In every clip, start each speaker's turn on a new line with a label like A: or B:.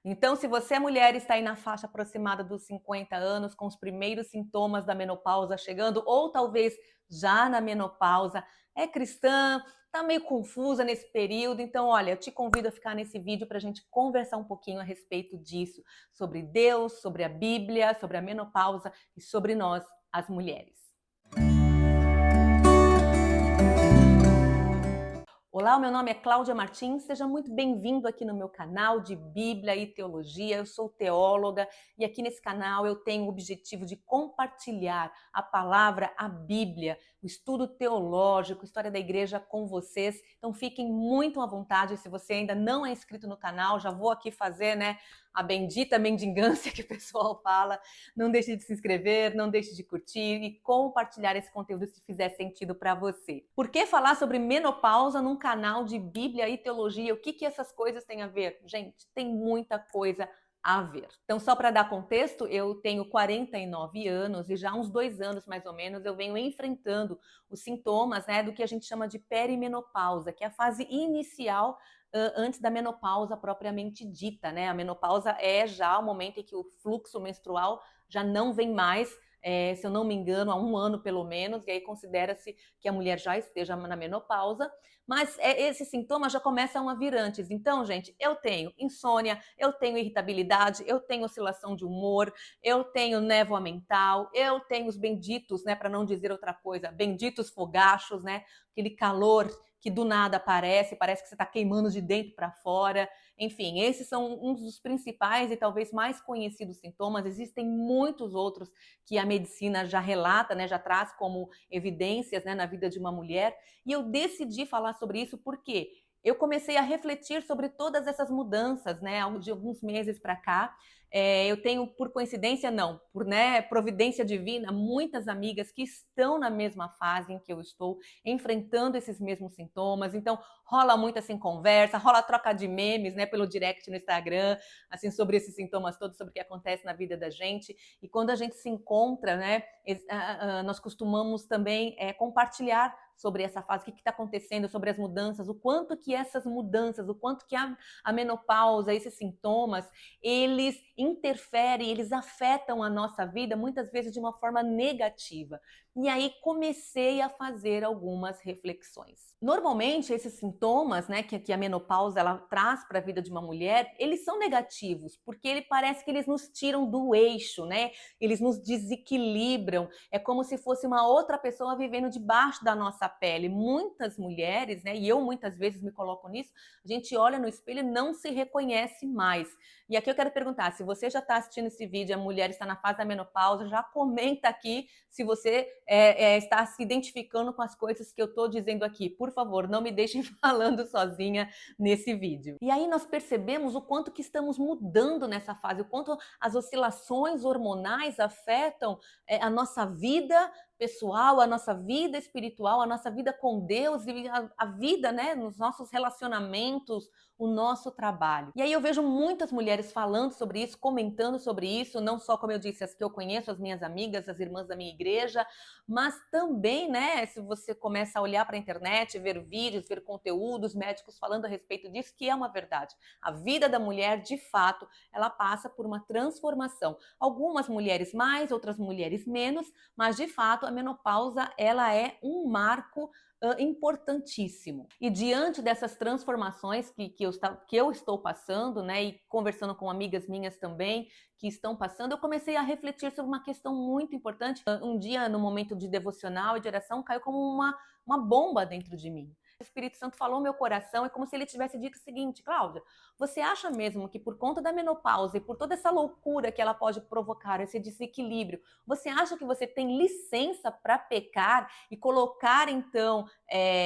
A: Então, se você é mulher e está aí na faixa aproximada dos 50 anos, com os primeiros sintomas da menopausa chegando, ou talvez já na menopausa, é cristã, está meio confusa nesse período, então, olha, eu te convido a ficar nesse vídeo para a gente conversar um pouquinho a respeito disso, sobre Deus, sobre a Bíblia, sobre a menopausa e sobre nós, as mulheres. Olá, o meu nome é Cláudia Martins, seja muito bem-vindo aqui no meu canal de Bíblia e Teologia. Eu sou teóloga e aqui nesse canal eu tenho o objetivo de compartilhar a palavra, a Bíblia, o estudo teológico, história da igreja com vocês. Então fiquem muito à vontade, se você ainda não é inscrito no canal, já vou aqui fazer, a bendita mendigância que o pessoal fala. Não deixe de se inscrever, não deixe de curtir e compartilhar esse conteúdo se fizer sentido para você. Por que falar sobre menopausa num canal de Bíblia e Teologia? O que essas coisas têm a ver? Gente, tem muita coisa a ver. Então, só para dar contexto, eu tenho 49 anos e já há uns 2 anos, mais ou menos, eu venho enfrentando os sintomas, do que a gente chama de perimenopausa, que é a fase inicial antes da menopausa propriamente dita, né? A menopausa é já o momento em que o fluxo menstrual já não vem mais, se eu não me engano, há 1 ano pelo menos, e aí considera-se que a mulher já esteja na menopausa, mas esses sintomas já começam a vir antes. Então, gente, eu tenho insônia, eu tenho irritabilidade, eu tenho oscilação de humor, eu tenho névoa mental, eu tenho os benditos, para não dizer outra coisa, benditos fogachos, aquele calor que do nada aparece, parece que você está queimando de dentro para fora. Enfim, esses são uns dos principais e talvez mais conhecidos sintomas. Existem muitos outros que a medicina já relata, já traz como evidências, na vida de uma mulher. E eu decidi falar sobre isso porque eu comecei a refletir sobre todas essas mudanças, de alguns meses para cá. Eu tenho, por coincidência, não, por providência divina, muitas amigas que estão na mesma fase em que eu estou, enfrentando esses mesmos sintomas. Então, rola muito assim conversa, rola troca de memes, pelo direct no Instagram, assim, sobre esses sintomas todos, sobre o que acontece na vida da gente. E quando a gente se encontra, nós costumamos também compartilhar sobre essa fase, o que está acontecendo, sobre as mudanças, o quanto que essas mudanças, o quanto que a menopausa, esses sintomas, eles interferem, eles afetam a nossa vida, muitas vezes de uma forma negativa. E aí comecei a fazer algumas reflexões. Normalmente, esses sintomas, que a menopausa ela traz para a vida de uma mulher, eles são negativos, porque ele parece que eles nos tiram do eixo, Eles nos desequilibram. É como se fosse uma outra pessoa vivendo debaixo da nossa pele. Muitas mulheres, e eu muitas vezes me coloco nisso, a gente olha no espelho e não se reconhece mais. E aqui eu quero perguntar, se você já está assistindo esse vídeo, a mulher está na fase da menopausa, já comenta aqui se você está se identificando com as coisas que eu estou dizendo aqui. Por favor, não me deixem falando sozinha nesse vídeo. E aí nós percebemos o quanto que estamos mudando nessa fase, o quanto as oscilações hormonais afetam a nossa vida pessoal, a nossa vida espiritual, a nossa vida com Deus e a vida, nos nossos relacionamentos, o nosso trabalho. E aí eu vejo muitas mulheres falando sobre isso, comentando sobre isso, não só, como eu disse, as que eu conheço, as minhas amigas, as irmãs da minha igreja, mas também, se você começa a olhar para a internet, ver vídeos, ver conteúdos médicos falando a respeito disso, que é uma verdade. A vida da mulher, de fato, ela passa por uma transformação. Algumas mulheres mais, outras mulheres menos, mas de fato a menopausa ela é um marco importantíssimo. E diante dessas transformações que eu estou passando, e conversando com amigas minhas também que estão passando, eu comecei a refletir sobre uma questão muito importante. Um dia, no momento de devocional e de oração, caiu como uma bomba dentro de mim. O Espírito Santo falou no meu coração, é como se ele tivesse dito o seguinte: Cláudia, você acha mesmo que por conta da menopausa e por toda essa loucura que ela pode provocar, esse desequilíbrio, você acha que você tem licença para pecar e colocar então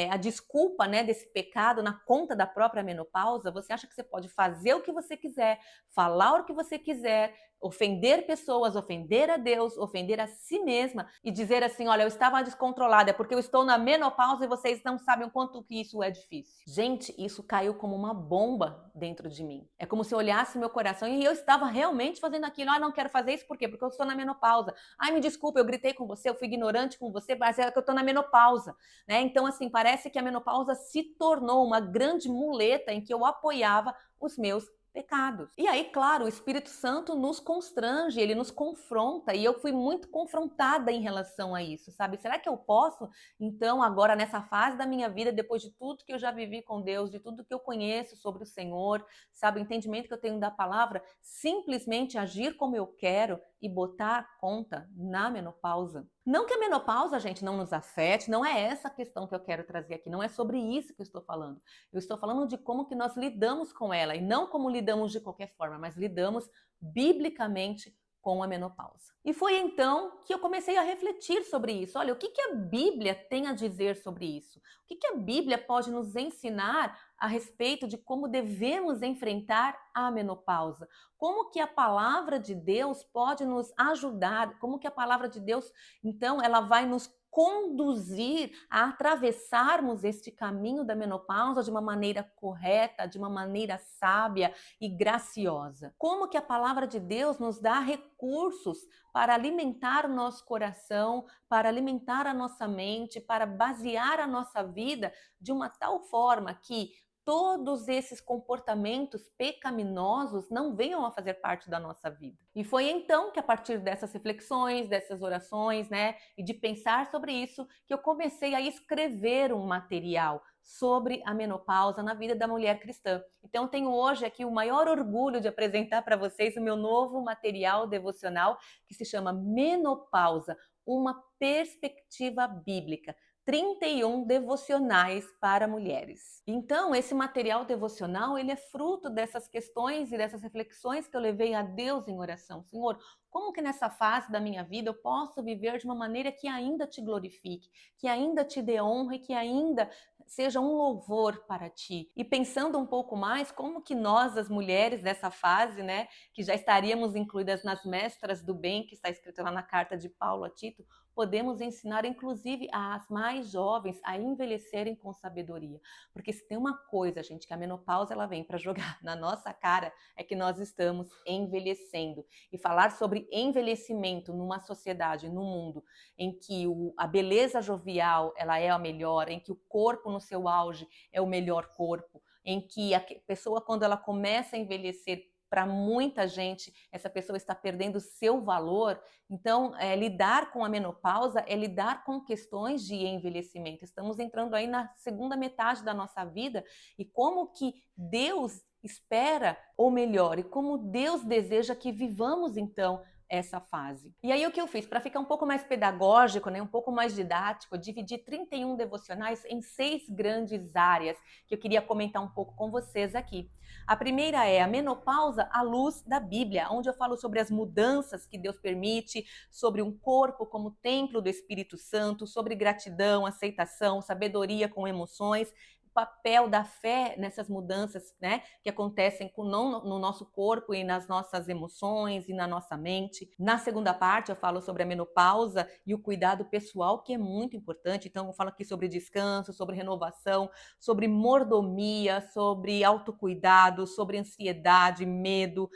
A: a desculpa desse pecado na conta da própria menopausa? Você acha que você pode fazer o que você quiser, falar o que você quiser, ofender pessoas, ofender a Deus, ofender a si mesma e dizer assim: olha, eu estava descontrolada, é porque eu estou na menopausa e vocês não sabem o quanto que isso é difícil. Gente, isso caiu como uma bomba dentro de mim. É como se eu olhasse meu coração e eu estava realmente fazendo aquilo. Ah, não quero fazer isso, por quê? Porque eu estou na menopausa. Ai, me desculpa, eu gritei com você, eu fui ignorante com você, mas é que eu estou na menopausa, Então, assim, parece que a menopausa se tornou uma grande muleta em que eu apoiava os meus pecados. E aí, claro, o Espírito Santo nos constrange, ele nos confronta, e eu fui muito confrontada em relação a isso, sabe? Será que eu posso, então, agora nessa fase da minha vida, depois de tudo que eu já vivi com Deus, de tudo que eu conheço sobre o Senhor, sabe, o entendimento que eu tenho da palavra, simplesmente agir como eu quero e botar a conta na menopausa? Não que a menopausa, gente, não nos afete, não é essa a questão que eu quero trazer aqui, não é sobre isso que eu estou falando. Eu estou falando de como que nós lidamos com ela, e não como lidamos de qualquer forma, mas lidamos biblicamente com a menopausa. E foi então que eu comecei a refletir sobre isso. Olha, o que que a Bíblia tem a dizer sobre isso? O que que a Bíblia pode nos ensinar a respeito de como devemos enfrentar a menopausa? Como que a palavra de Deus pode nos ajudar? Como que a palavra de Deus, então, ela vai nos conduzir a atravessarmos este caminho da menopausa de uma maneira correta, de uma maneira sábia e graciosa? Como que a palavra de Deus nos dá recursos para alimentar o nosso coração, para alimentar a nossa mente, para basear a nossa vida de uma tal forma que todos esses comportamentos pecaminosos não venham a fazer parte da nossa vida. E foi então que, a partir dessas reflexões, dessas orações, né, e de pensar sobre isso, que eu comecei a escrever um material sobre a menopausa na vida da mulher cristã. Então, eu tenho hoje aqui o maior orgulho de apresentar para vocês o meu novo material devocional, que se chama Menopausa, uma perspectiva bíblica. 31 devocionais para mulheres. Então, esse material devocional, ele é fruto dessas questões e dessas reflexões que eu levei a Deus em oração. Senhor, como que nessa fase da minha vida eu posso viver de uma maneira que ainda te glorifique, que ainda te dê honra e que ainda seja um louvor para ti? E pensando um pouco mais, como que nós, as mulheres dessa fase, né, que já estaríamos incluídas nas mestras do bem, que está escrito lá na carta de Paulo a Tito, podemos ensinar, inclusive, as mais jovens a envelhecerem com sabedoria. Porque se tem uma coisa, gente, que a menopausa ela vem para jogar na nossa cara, é que nós estamos envelhecendo. E falar sobre envelhecimento numa sociedade, num mundo em que a beleza jovial ela é a melhor, em que o corpo no seu auge é o melhor corpo, em que a pessoa, quando ela começa a envelhecer, para muita gente, essa pessoa está perdendo seu valor. Então, lidar com a menopausa é lidar com questões de envelhecimento. Estamos entrando aí na segunda metade da nossa vida, e como que Deus espera, ou melhor, e como Deus deseja que vivamos então essa fase. E aí o que eu fiz? Para ficar um pouco mais pedagógico, né, um pouco mais didático, eu dividi 31 devocionais em 6 grandes áreas que eu queria comentar um pouco com vocês aqui. A primeira é a menopausa à luz da Bíblia, onde eu falo sobre as mudanças que Deus permite, sobre um corpo como templo do Espírito Santo, sobre gratidão, aceitação, sabedoria com emoções, o papel da fé nessas mudanças, né, que acontecem no nosso corpo e nas nossas emoções e na nossa mente. Na segunda parte eu falo sobre a menopausa e o cuidado pessoal, que é muito importante. Então eu falo aqui sobre descanso, sobre renovação, sobre mordomia, sobre autocuidado, sobre ansiedade, medo,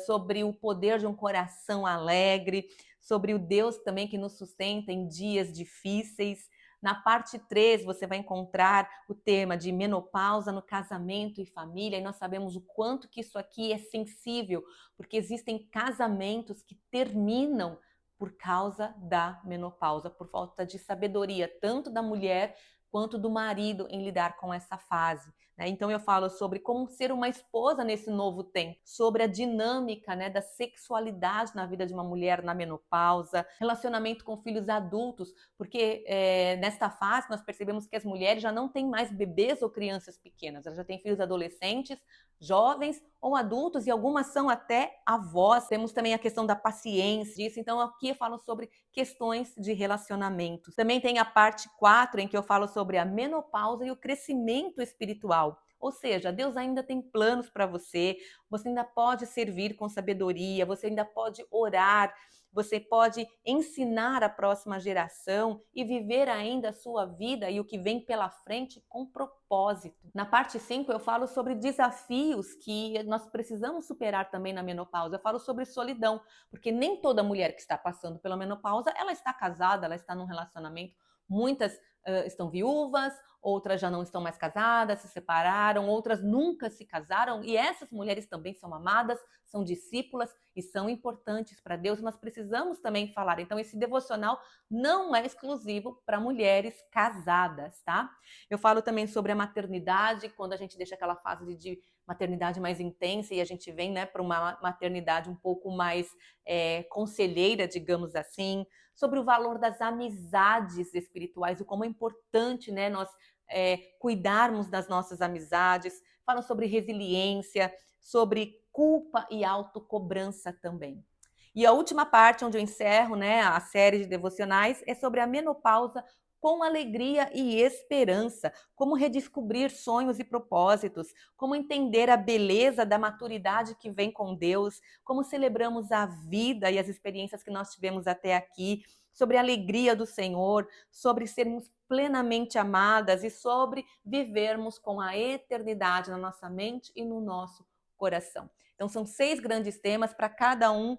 A: sobre o poder de um coração alegre, sobre o Deus também que nos sustenta em dias difíceis. Na parte 3, você vai encontrar o tema de menopausa no casamento e família, e nós sabemos o quanto que isso aqui é sensível, porque existem casamentos que terminam por causa da menopausa, por falta de sabedoria, tanto da mulher quanto do marido em lidar com essa fase. Então eu falo sobre como ser uma esposa nesse novo tempo, sobre a dinâmica, né, da sexualidade na vida de uma mulher na menopausa, relacionamento com filhos adultos, porque nesta fase nós percebemos que as mulheres já não têm mais bebês ou crianças pequenas, elas já têm filhos adolescentes, jovens ou adultos, e algumas são até avós. Temos também a questão da paciência disso. Então aqui eu falo sobre questões de relacionamentos. Também tem a parte 4, em que eu falo sobre a menopausa e o crescimento espiritual. Ou seja, Deus ainda tem planos para você, você ainda pode servir com sabedoria, você ainda pode orar, você pode ensinar a próxima geração e viver ainda a sua vida e o que vem pela frente com propósito. Na parte 5 eu falo sobre desafios que nós precisamos superar também na menopausa. Eu falo sobre solidão, porque nem toda mulher que está passando pela menopausa, ela está casada, ela está num relacionamento. Muitas estão viúvas, outras já não estão mais casadas, se separaram, outras nunca se casaram, e essas mulheres também são amadas, são discípulas e são importantes para Deus, nós precisamos também falar. Então, esse devocional não é exclusivo para mulheres casadas, tá? Eu falo também sobre a maternidade, quando a gente deixa aquela fase de maternidade mais intensa e a gente vem, né, para uma maternidade um pouco mais conselheira, digamos assim, sobre o valor das amizades espirituais, o como é importante, né, nós cuidarmos das nossas amizades, falam sobre resiliência, sobre culpa e autocobrança também. E a última parte, onde eu encerro, né, a série de devocionais, é sobre a menopausa com alegria e esperança, como redescobrir sonhos e propósitos, como entender a beleza da maturidade que vem com Deus, como celebramos a vida e as experiências que nós tivemos até aqui, sobre a alegria do Senhor, sobre sermos plenamente amadas e sobre vivermos com a eternidade na nossa mente e no nosso coração. Então, são 6 grandes temas para cada um,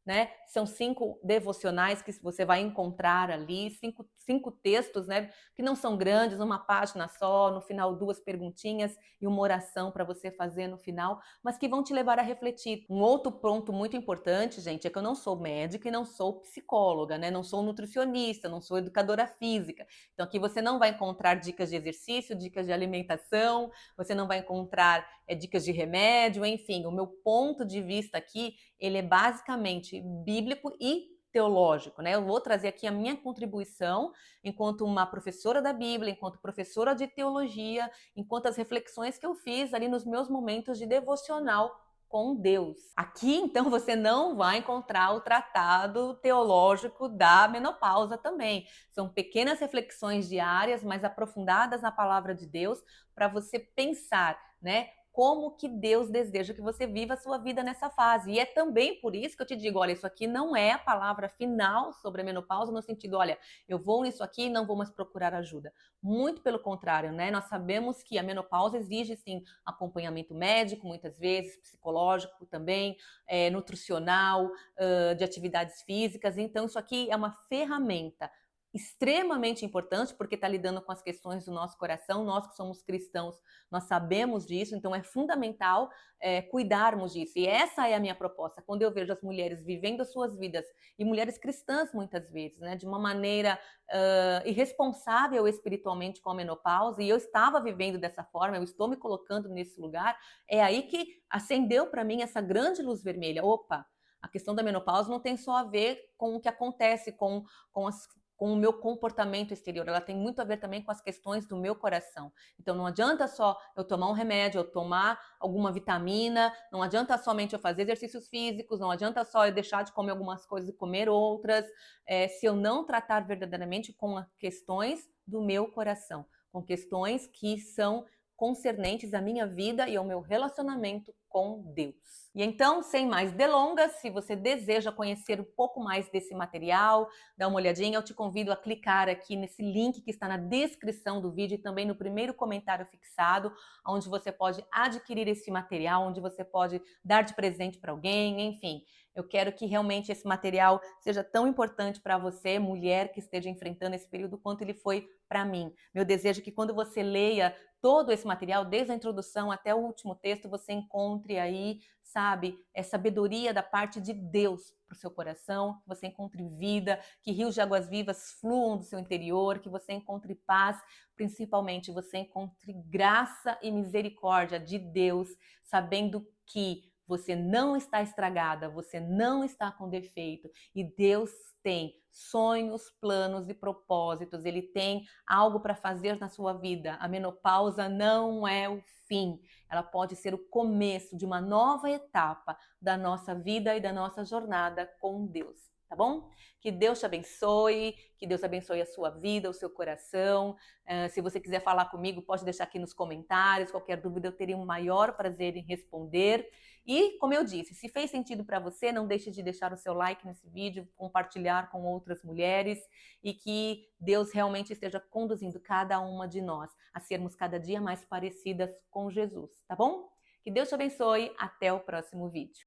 A: né? São 5 devocionais que você vai encontrar ali, cinco textos, né? Que não são grandes, uma página só, no final 2 perguntinhas e uma oração para você fazer no final, mas que vão te levar a refletir. Um outro ponto muito importante, gente, é que eu não sou médica e não sou psicóloga, né? Não sou nutricionista, não sou educadora física. Então aqui você não vai encontrar dicas de exercício, dicas de alimentação, você não vai encontrar dicas de remédio, enfim. O meu ponto de vista aqui ele é basicamente bíblico e teológico, né? Eu vou trazer aqui a minha contribuição enquanto uma professora da Bíblia, enquanto professora de teologia, enquanto as reflexões que eu fiz ali nos meus momentos de devocional com Deus. Aqui, então, você não vai encontrar o tratado teológico da menopausa também. São pequenas reflexões diárias, mas aprofundadas na palavra de Deus, para você pensar, né? Como que Deus deseja que você viva a sua vida nessa fase. E é também por isso que eu te digo, olha, isso aqui não é a palavra final sobre a menopausa, no sentido, olha, eu vou nisso aqui e não vou mais procurar ajuda. Muito pelo contrário, né? Nós sabemos que a menopausa exige, sim, acompanhamento médico, muitas vezes, psicológico também, nutricional, de atividades físicas. Então, isso aqui é uma ferramenta extremamente importante, porque está lidando com as questões do nosso coração, nós que somos cristãos, nós sabemos disso, então é fundamental cuidarmos disso, e essa é a minha proposta, quando eu vejo as mulheres vivendo as suas vidas, e mulheres cristãs muitas vezes, né, de uma maneira irresponsável espiritualmente com a menopausa, e eu estava vivendo dessa forma, eu estou me colocando nesse lugar, é aí que acendeu para mim essa grande luz vermelha, opa, a questão da menopausa não tem só a ver com o que acontece com o meu comportamento exterior, ela tem muito a ver também com as questões do meu coração. Então não adianta só eu tomar um remédio, eu tomar alguma vitamina, não adianta somente eu fazer exercícios físicos, não adianta só eu deixar de comer algumas coisas e comer outras, se eu não tratar verdadeiramente com as questões do meu coração, com questões que são concernentes à minha vida e ao meu relacionamento com Deus. E então, sem mais delongas, se você deseja conhecer um pouco mais desse material, dá uma olhadinha, eu te convido a clicar aqui nesse link que está na descrição do vídeo e também no primeiro comentário fixado, onde você pode adquirir esse material, onde você pode dar de presente para alguém, enfim. Eu quero que realmente esse material seja tão importante para você, mulher que esteja enfrentando esse período, quanto ele foi para mim. Meu desejo é que quando você leia todo esse material, desde a introdução até o último texto, você encontre aí, sabe, sabedoria da parte de Deus para o seu coração, que você encontre vida, que rios de águas vivas fluam do seu interior, que você encontre paz, principalmente você encontre graça e misericórdia de Deus, sabendo que você não está estragada, você não está com defeito e Deus tem sonhos, planos e propósitos. Ele tem algo para fazer na sua vida. A menopausa não é o fim. Ela pode ser o começo de uma nova etapa da nossa vida e da nossa jornada com Deus. Tá bom? Que Deus te abençoe, que Deus abençoe a sua vida, o seu coração. Se você quiser falar comigo, pode deixar aqui nos comentários. Qualquer dúvida, eu teria um maior prazer em responder. E, como eu disse, se fez sentido para você, não deixe de deixar o seu like nesse vídeo, compartilhar com outras mulheres e que Deus realmente esteja conduzindo cada uma de nós a sermos cada dia mais parecidas com Jesus, tá bom? Que Deus te abençoe. Até o próximo vídeo.